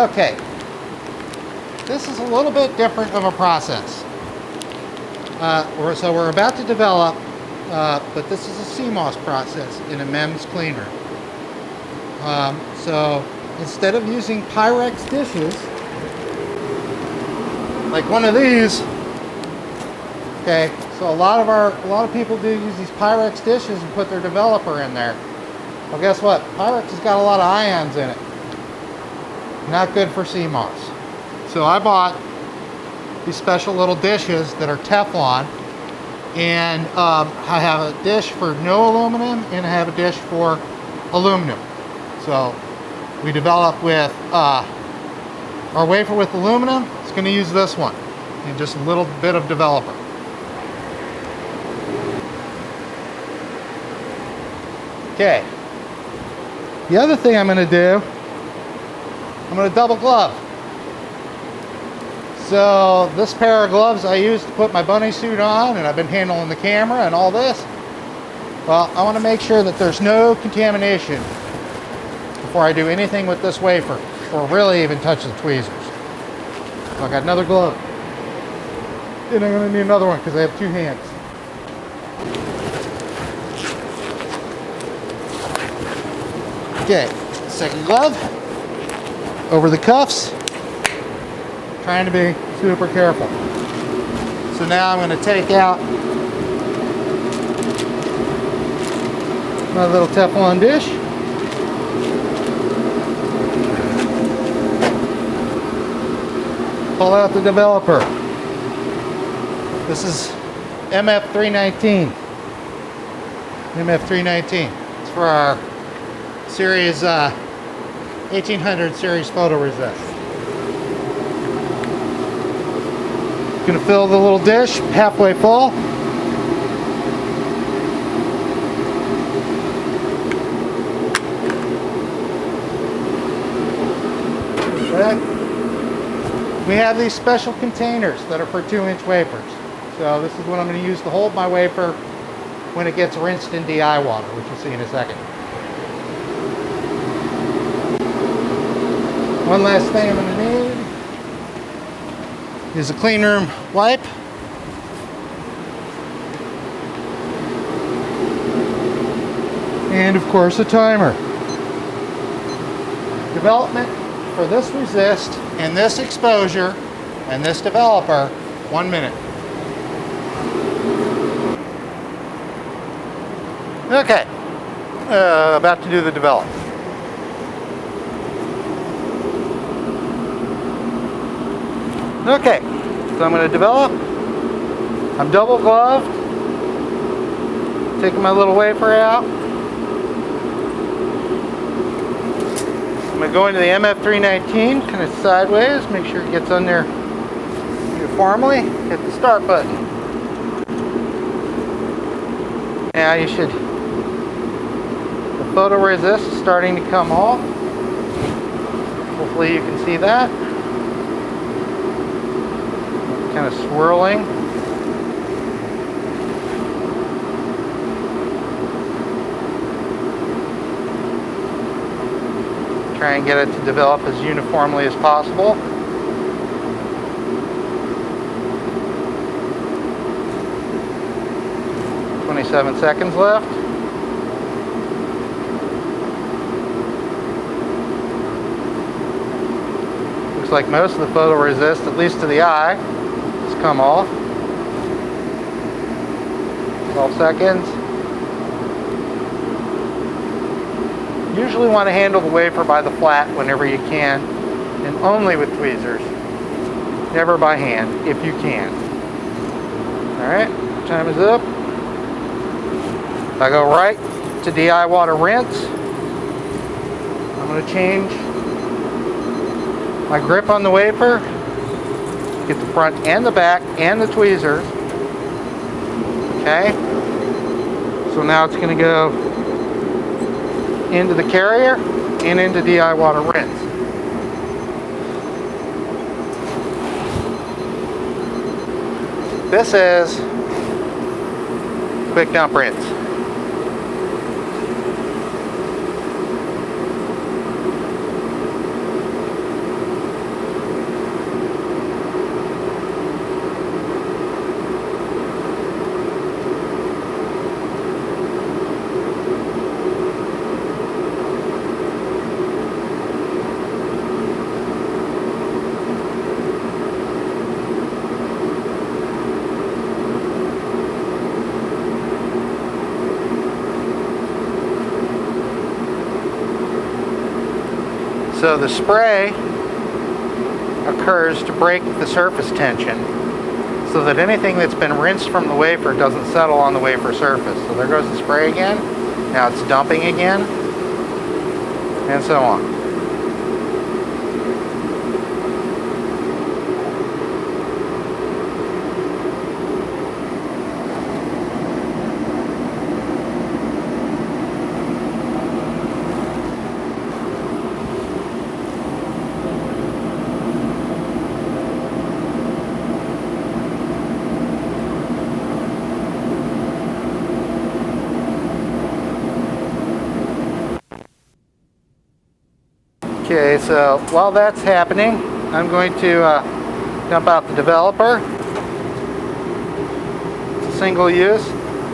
Okay, this is a little bit different of a process. So we're about to develop, but this is a CMOS process in a MEMS clean room. So instead of using Pyrex dishes, like one of these, okay, so a lot of people do use these Pyrex dishes and put their developer in there. Well, guess what? Pyrex has got a lot of ions in it. Not good for CMOS. So I bought these special little dishes that are Teflon, and I have a dish for no aluminum and I have a dish for aluminum. So we develop with our wafer with aluminum. It's going to use this one and just a little bit of developer. Okay. The other thing I'm going to do, I'm going to double glove. So this pair of gloves I used to put my bunny suit on, and I've been handling the camera and all this. Well, I want to make sure that there's no contamination before I do anything with this wafer, or really even touch the tweezers. So I got another glove. And I'm going to need another one because I have two hands. Okay, second glove over the cuffs. Trying to be super careful. So now I'm going to take out my little Teflon dish. Pull out the developer. This is MF319. MF319. It's for our series 1800 series photoresist. Going to fill the little dish halfway full. Okay. We have these special containers that are for 2-inch wafers. So this is what I'm going to use to hold my wafer when it gets rinsed in DI water, which you'll see in a second. One last thing I'm going to need is a clean room wipe. And of course a timer. Development for this resist and this exposure and this developer, 1 minute. Okay, about to do the development. Okay, so I'm going to develop. I'm double gloved. Taking my little wafer out. I'm going to go into the MF319, kind of sideways, make sure it gets on there uniformly. Hit the start button. Now you should, the photoresist is starting to come off. Hopefully you can see that. Kind of swirling. Try and get it to develop as uniformly as possible. "27 seconds left. Looks like most of the photoresist, at least to the eye, come off. 12 seconds. Usually want to handle the wafer by the flat whenever you can, and only with tweezers. Never by hand, if you can. Alright, time is up. I go right to DI water rinse. I'm going to change my grip on the wafer. Get the front and the back and the tweezers. Okay. So now it's going to go into the carrier and into DI water rinse. This is quick dump rinse. So the spray occurs to break the surface tension so that anything that's been rinsed from the wafer doesn't settle on the wafer surface. So there goes the spray again. Now it's dumping again, and so on. Okay, so while that's happening, I'm going to dump out the developer. It's a single use.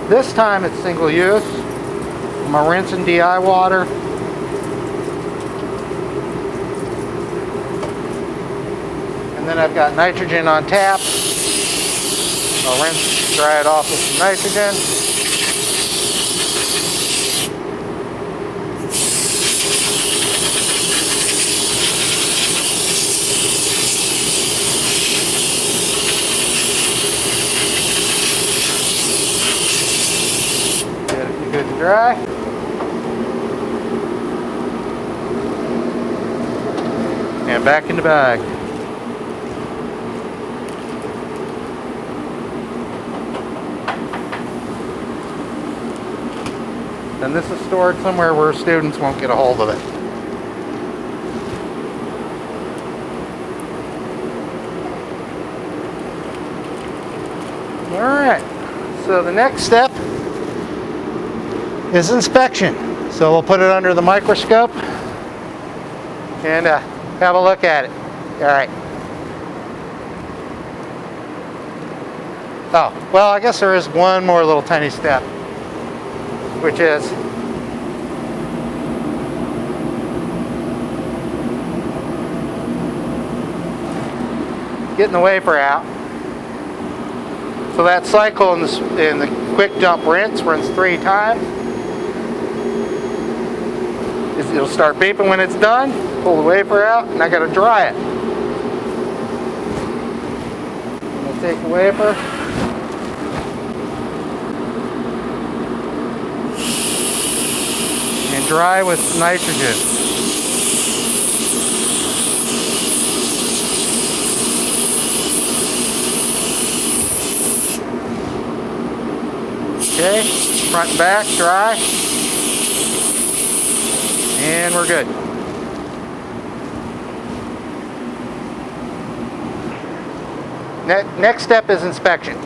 This time it's single use. I'm going to rinse in DI water. And then I've got nitrogen on tap. I'll rinse, dry it off with some nitrogen. Good and dry. And back in the bag. And this is stored somewhere where students won't get a hold of it. Alright, so the next step is inspection. So we'll put it under the microscope and have a look at it. Alright. Oh, well, I guess there is one more little tiny step, which is getting the wafer out. So that cycle in the quick dump rinse runs 3 times. It'll start beeping when it's done. Pull the wafer out, and I got to dry it. I'm going to take the wafer. And dry with nitrogen. Okay, front and back, dry. And we're good. Next step is inspection.